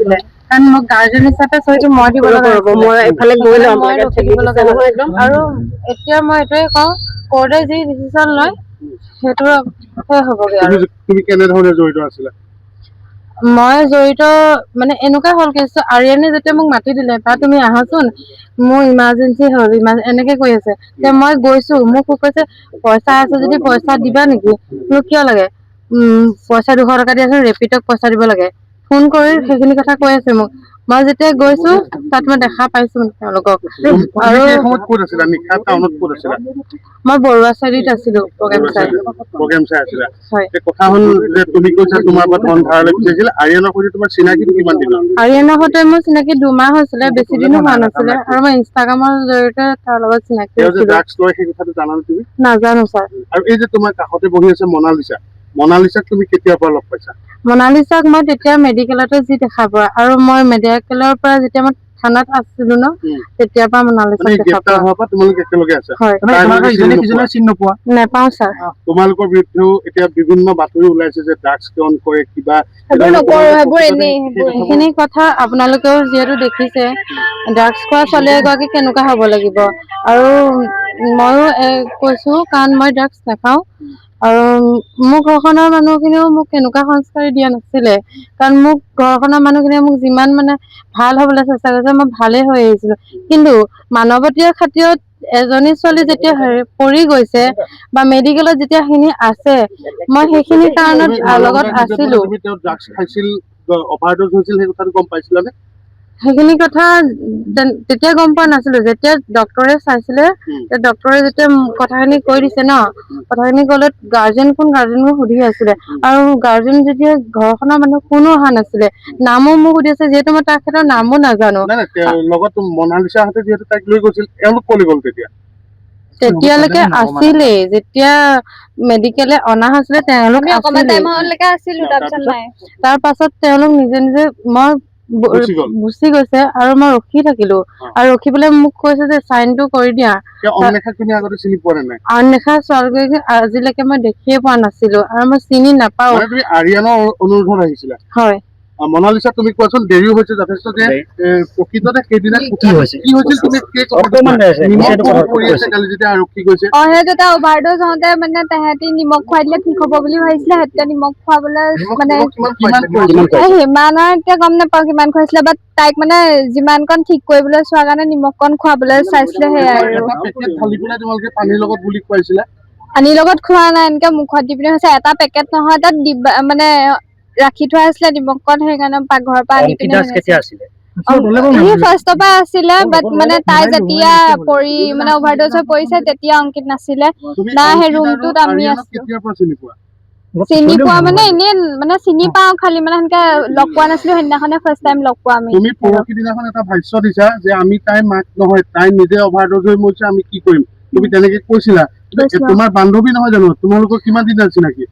আছিলে কাৰণ মোক গাৰ্জেন হিচাপে চহীটো মই দিব লগা মই এফালে গৈ লম আৰু এতিয়া মই এইটোৱে কওঁ কোৰ্টে যি ডিচিশ্যন লয় সেইটো হ'বগে আৰু তুমি কেনেধৰণে জড়িত আছিলা মই জড়িত মানে এনেকুৱা হ'ল কেছটো আৰিয়ানে যেতিয়া মোক মাতি দিলে বা তুমি আহাচোন মোৰ ইমাৰ্জেঞ্চি হ'ল এনেকে কৈ আছে যে মই গৈছো মোক কৈছে পইচা আছে যদি পইচা দিবা নেকি মোক কিয় লাগে পইচা 200 টকা দিয়াচোন ৰেপিডক পইচা দিব লাগে ফোন কৰি সেইখিনি কথা কৈ আছে মোক মই যেতিয়া গৈছো তাত মই দেখা পাইছো তেওঁলোকক আৰু মই বৰুৱা চাৰিত আছিলো প্ৰগ্ৰাম চাই আছিলা কথা হ'ল যে তুমি কৈছা তোমাৰ পৰা ধন ধাৰলৈ বিচাৰিছিল আৰিয়ানৰ সৈতে তোমাৰ চিনাকিটো কিমান দিন আৰিয়ানৰ সৈতে মোৰ চিনাকি 2 মাহ হৈছিলে বেছি দিনো হোৱা নাছিলে আৰু মই ইনষ্টাগ্ৰামৰ জৰিয়তে তাৰ লগত চিনাকি হৈছিলো ড্ৰাগছ লয় সেই কথাটো জানানে তুমি নাজানো ছাৰ আৰু এই যে তোমাৰ কাষতে বহি আছে মনালিসাক তুমি কেতিয়াৰ পৰা লগ পাইছা মনালিসাক মই তেতিয়া মেডিকেলতে যি দেখা পোৱা আৰু মই মেডিকেলৰ পৰা যেতিয়া মই থানাত আছিলো ন তেতিয়াৰ পৰা মনালিসাক দেখা পোৱা হোৱাৰ পৰা তোমালোক একেলগে আছে নেপাওঁ ছাৰ তোমালোকৰ বিৰুদ্ধেও এতিয়া বিভিন্ন বাতৰি ওলাইছে যে ড্ৰাগছ সেৱন কৰে কিবা সেইখিনি কথা আপোনালোকেও যিহেতু দেখিছে ড্ৰাগছ খোৱা ছোৱালী এগৰাকী কেনেকুৱা হ'ব লাগিব আৰু ময়ো কৈছো কাৰণ মই ড্ৰাগছ নাখাওঁ আৰু মোৰ ঘৰখনৰ মানুহখিনিও মোক কেনেকুৱা সংস্কাৰী দিয়া নাছিলে কাৰণ মোক ঘৰখনৰ মানুহখিনিয়ে মোক যিমান মানে ভাল হ'বলৈ চেষ্টা কৰিছে মই ভালেই হৈ আহিছিলো কিন্তু মানৱতীয় খাতিৰত এজনী ছোৱালী যেতিয়া পৰি গৈছে বা মেডিকেলত যেতিয়া সেইখিনি আছে মই সেইখিনি কাৰণত লগত আছিলো সেইখিনি কথা তেতিয়া গম পোৱা নাছিলো যেতিয়া ডক্টৰে চাইছিলে ডক্টৰে যেতিয়া কথাখিনি কৈ দিছে ন কথাখিনি ক'লে গাৰ্জেন কোন সুধি আছিলে আৰু গাৰ্জেন যেতিয়া ঘৰখনৰ মানুহ কোনো অহা নাছিলে নামো মোক সুধি আছে যিহেতু মই তাৰ ক্ষেত্ৰত নামো নাজানো লগত মনালিসাহঁতে যিহেতু তাইক লৈ গৈছিল এওঁলোক ক'লৈ গ'ল তেতিয়ালৈকে আছিলে যেতিয়া মেডিকেলে অনা হৈছিলে তেওঁলোক তাৰ পাছত তেওঁলোক নিজে নিজে মই গুচি গৈছে আৰু মই ৰখি থাকিলো আৰু ৰখি পেলাই মোক কৈছে যে চাইনটো কৰি দিয়া অন্বেষা ছোৱালীগৰাকী আজিলৈকে মই দেখিয়ে পোৱা নাছিলো আৰু মই চিনি নাপাও হয় মনালিসা তুমি কোৱাচোন দেৰি হৈছে যথেষ্ট যে প্ৰকৃততে সেইদিনা কি হৈছিল অভাৰডোজ হওঁতে মানে তাহাঁতি নিমখ খুৱাই দিলে ঠিক হ'ব বুলি ভাবিছিলে সিহঁতে নিমখ খুৱাবলৈ মানে সিমানৰ এতিয়া গম নাপাওঁ কিমান খুৱাইছিলে বাট তাইক মানে যিমানকণ ঠিক কৰিবলৈ চোৱাৰ কাৰণে নিমখকণ খুৱাবলৈ চাইছিলে সেয়াই আৰু পানীৰ লগত খোৱা নাই এনেকে মুখত দি পিনে হৈছে এটা পেকেট নহয় তাত মানে ৰাখি থোৱা আছিলে নিমখকণ সেইকাৰণে পাকঘৰৰ পৰা আনি পিনে ফাৰ্ষ্টৰ পৰা আছিলে বাট মানে তাই যেতিয়া পৰি মানে অভাৰডোজ হৈ পৰিছে তেতিয়া অংকিত নাছিলে না সেই ৰুমটোত আমি আছো চিনি পোৱা মানে এনেই মানে চিনি পাওঁ খালি মানে সেনেকে লগ পোৱা নাছিলো সেইদিনাখনে ফাৰ্ষ্ট টাইম লগ পোৱা আমি তুমি পৰহি দিনাখন এটা ভাষ্য দিছা যে আমি তাই মাক নহয় তাই নিজে অভাৰডোজ হৈ মৰিছে আমি কি কৰিম তুমি তেনেকে কৈছিলা তোমাৰ বান্ধৱী নহয় জানো তোমালোকৰ কিমান দিন আছিল নাকি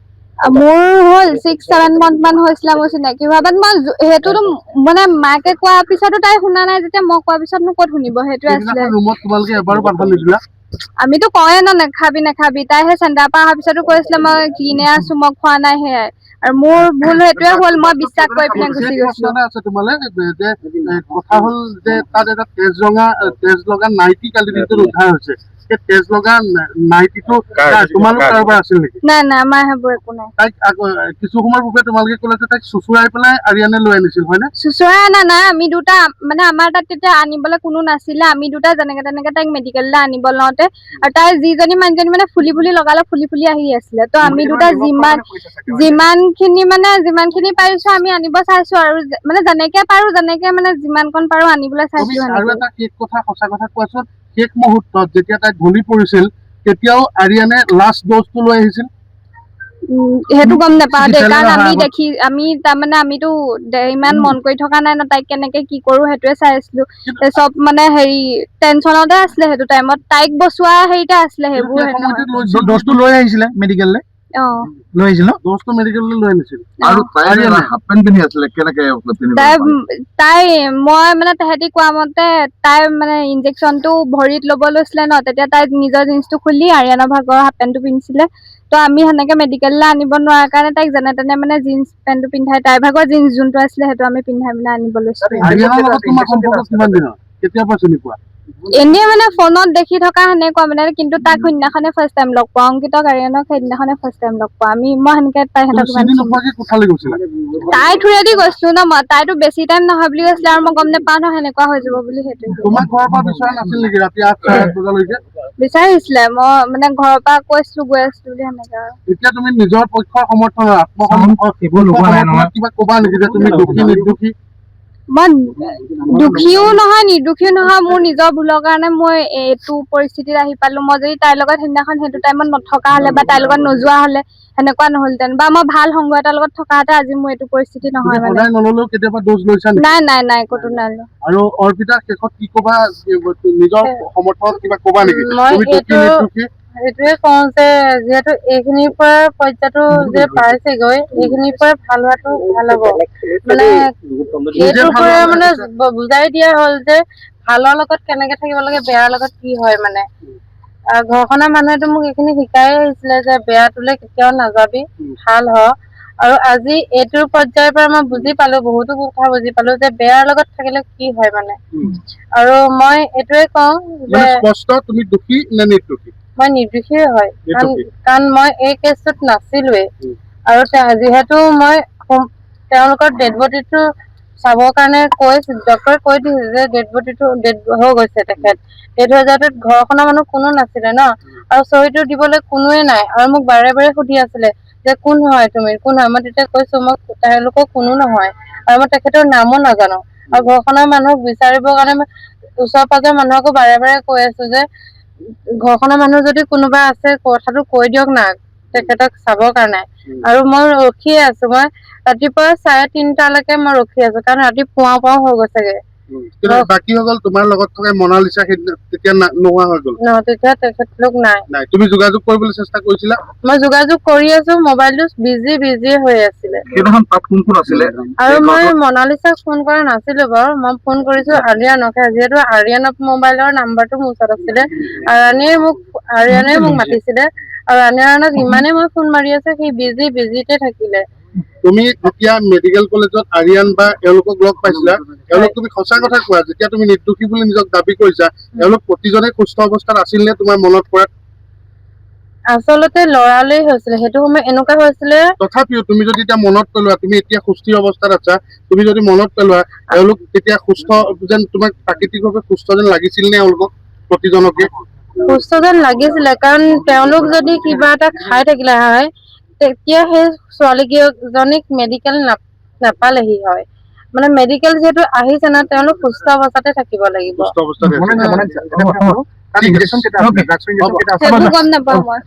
মোৰ হ'ল 6-7 month মান হৈছিলে মোৰ চিনাকি হোৱা বাট মই সেইটোতো মানে মাকে কোৱাৰ পিছতো তাই শুনা নাই যেতিয়া মই কোৱাৰ পিছত মোক ক'ত শুনিব সেইটোৱে আছিলে আমিতো কয়ে ন নেখাবি তাইহে চেণ্টাৰ পৰা অহাৰ পিছতো কৈছিলে মই ক্লিনে আছো মই খোৱা নাই সেয়াই আৰু মোৰ ভুল সেইটোৱে হ'ল মই বিশ্বাস কৰি পিনে গুচি গৈছিলো কথা হ'ল যে তাত এটা তেজ লগা নাইটি কালি দিনটোত উদ্ধাৰ হৈছে তেজ লগা নাইটিটো তোমালোক কাৰোবাৰ আছিল নেকি নাই আমাৰ সেইবোৰ একো নাই তাইক কিছু সময়ৰ পূৰ্বে তোমালোকে ক'লে যে তাইক চুচুৰাই পেলাই আৰিয়ানে লৈ আনিছিল হয়নে চুচুৰাই অনা নাই আমি দুটা মানে আমাৰ তাত তেতিয়া আনিবলৈ কোনো নাছিলে আমি দুটা যেনেকে তেনেকে তাইক মেডিকেললৈ আনিব লওঁতে আৰু তাই যিজনী মানুহজনী মানে ফুলি ফুলি আহি আছিলে ত' আমি দুটা যিমানখিনি পাৰিছো আমি আনিব চাইছো আৰু মানে যেনেকে মানে যিমানকণ পাৰো আনিবলৈ চাইছো আৰু এটা কথা সঁচা কথা কোৱাচোন শেষ মুহূৰ্তত যেতিয়া তাই ঢলি পৰিছিল তেতিয়াও আৰিয়ানে লাষ্ট ড'জটো লৈ আহিছিল সেইটো গম নাপাওঁ দেই কাৰণ আমি তাৰমানে আমিতো ইমান মন কৰি থকা নাই ন তাইক কেনেকে কি কৰো সেইটোৱে চাই আছিলো চব মানে হেৰি টেনচনতে আছিলে সেইটো টাইমত তাইক বচোৱা হেৰিতে আছিলে সেইবোৰ ড'জটো লৈ আহিছিলে মেডিকেললৈ লৈ আহিছিল ন ড'জটো মেডিকেললৈ লৈ আনিছিল আৰু হাফ পেণ্ট পিন্ধি আছিলে কেনেকে তাই মই মানে তাহাঁতি কোৱা মতে তাই মানে ইনজেকচনটো ভৰিত ল'ব লৈছিলে ন তেতিয়া তাই নিজৰ জিন্সটো খুলি আৰিয়ানৰ ভাগৰ হাফ পেণ্টটো পিন্ধিছিলে তো আমি সেনেকে মেডিকেললৈ আনিব নোৱাৰা কাৰণে তাইক যেনে তেনে মানে জিন্স পেণ্টটো পিন্ধাই তাইৰ ভাগৰ জিন্স যোনটো আছিলে সেইটো আমি পিন্ধাই পিনে আনিব লৈছো আৰিয়ানৰ লগত তোমাৰ সম্পৰ্ক কিমান দিনৰ কেতিয়াৰ পৰা চিনি পোৱা এনেই মানে ফোনত দেখি থকা সেনেকুৱা মানে কিন্তু তাক সেইদিনাখনে ফাৰ্ষ্ট টাইম লগ পোৱা অংকিতক আৰিয়ানক সেইদিনাখনে ফাৰ্ষ্ট টাইম লগ পোৱা মই সেনেকে তাই সিহঁতক চিনি নোপোৱাকে কোঠালৈ গৈছিলা তাই থ্ৰুৱেদি গৈছো ন মই তাইতো বেছি টাইম নহয় বুলি কৈছিলে আৰু মই গম নাপাওঁ ন সেনেকুৱা হৈ যাব বুলি সেইটো তোমাক ঘৰৰ পৰা বিচৰা নাছিল নেকি ৰাতি 8-8 বজালৈকে বিচাৰিছিলে মই মানে ঘৰৰ পৰা কৈছিলো গৈ আছো বুলি সেনেকা এতিয়া তুমি নিজৰ পক্ষৰ সমৰ্থনৰ আত্মসমৰ্পণত কিবা ক'বা নেকি যে তুমি দোষী নিৰ্দোষী মই দুখীও নহয় নিৰ্দোষীও নহয় মোৰ নিজৰ ভুলৰ কাৰণে মই এইটো পৰিস্থিতিত আহি পালো মই যদি তাইৰ লগত সেইদিনাখন সেইটো টাইমত নথকা হলে বা তাইৰ লগত নোযোৱা হলে সেনেকুৱা নহলহেঁতেন বা মই ভাল সংগ এটাৰ লগত থকাহেঁতে আজি মোৰ এইটো পৰিস্থিতি নহয় মানে সদায় নললেও কেতিয়াবা দোষ লৈছা নেকি নাই ক'তো নাই আৰু অৰ্পিতা শেষত কি ক'বা নিজৰ সমৰ্থনত কিবা ক'বা নেকি মই তুমি দোষী নিৰ্দোষী সেইটোৱে কওঁ যে যিহেতু এইখিনিৰ পৰা পৰ্যায়টো যে পাইছেগৈ এইখিনিৰ পৰা ভাল হোৱাটো ভাল হ'ব মানে এইটোৰ পৰা মানে বুজাই দিয়া হ'ল যে ভালৰ লগত কেনেকে থাকিব লাগে বেয়াৰ লগত কি হয় মানে ঘৰখনৰ মানুহেতো মোক এইখিনি শিকাই আহিছিলে যে বেয়াটোলে কেতিয়াও নাযাবি ভাল হ আৰু আজি এইটোৰ পৰ্যায়ৰ পৰা মই বুজি পালো বহুতো কথা বুজি পালো যে বেয়াৰ লগত থাকিলে কি হয় মানে আৰু মই এইটোৱে কওঁ যে স্পষ্ট তুমি দোষী নে নিৰ্দোষী মই নিৰ্দোষী হয় কাৰণ মই এই কেছটোত নাছিলোৱেই আৰু যিহেতু মই তেওঁলোকৰ ডেড বডিটো চাবৰ কাৰণে ডক্টৰে কৈ দিছে যে ডেড বডিটো ডেড হৈ গৈছে তেখেত ডেড হৈ যাওঁতে ঘৰখনৰ মানুহ কোনো নাছিলে ন আৰু চহীটো দিবলৈ কোনোৱে নাই আৰু মোক বাৰে বাৰে সুধি আছিলে যে কোন হয় তুমি কোন হয় মই তেতিয়া কৈছো মই তেওঁলোকৰ কোনো নহয় আৰু মই তেখেতৰ নামো নাজানো আৰু ঘৰখনৰ মানুহক বিচাৰিবৰ কাৰণে মই ওচৰ পাজৰ মানুহকো বাৰে বাৰে কৈ আছো যে ঘৰখনৰ মানুহ যদি কোনোবা আছে কথাটো কৈ দিয়ক না তেখেতক চাবৰ কাৰণে আৰু মই ৰখিয়ে আছো মই ৰাতিপুৱা 3:30লৈকে মই ৰখি আছো কাৰণ ৰাতি পুৱাও হৈ গৈছেগে বাকী সকল তোমাৰ লগত থকা মনালিছা তেতিয়া নোহোৱা হৈ গ'ল তেতিয়া তেখেতলোক নাই তুমি যোগাযোগ কৰিবলৈ চেষ্টা কৰিছিলা মই যোগাযোগ কৰি আছো মোবাইলটো বিজি হৈ আছিলে সেইদিনাখন তাত কোন কোন আছিলে আৰু মই মনালিছাক ফোন কৰা নাছিলো বাৰু মই ফোন কৰিছো আৰিয়ানক যিহেতু আৰিয়ানৰ মোবাইলৰ নাম্বাৰটো মোৰ ওচৰত আছিলে আৰিয়ানে মোক মাতিছিলে আৰু আৰিয়ানক ইমানে মই ফোন মাৰি আছো সি বিজিতে থাকিলে তুমি যেতিয়া মেডিকেল কলেজত আৰিয়ান বা এওঁলোকক লগ পাইছিলা এওঁলোক তুমি সঁচা কথা কোৱা যেতিয়া তুমি নিৰ্দোষী বুলি নিজক দাবী কৰিছা এওঁলোক প্ৰতিজনে সুস্থ অৱস্থাত আছিল নে তোমাৰ মনত পৰাত আচলতে লৰালৰি হৈছিলে সেইটো সময় এনেকুৱা হৈছিলে তথাপিও তুমি যদি এতিয়া মনত পেলোৱা তুমি এতিয়া সুস্থিৰ অৱস্থাত আছা তুমি যদি মনত পেলোৱা এওঁলোক তেতিয়া সুস্থ যেন তোমাক প্ৰাকৃতিকভাৱে সুস্থ যেন লাগিছিল নে এওঁলোকক প্ৰতিজনকে সুস্থ যেন লাগিছিলে কাৰণ তেওঁলোক যদি কিবা এটা খাই থাকিলে হয় তেতিয়া সেই ছোৱালীজনীক মেডিকেল নাপালেহি হয় মানে মেডিকেল যিহেতু আহিছে না তেওঁলোক সুস্থ অৱস্থাতে থাকিব লাগিব সেইটো গম নাপাওঁ মই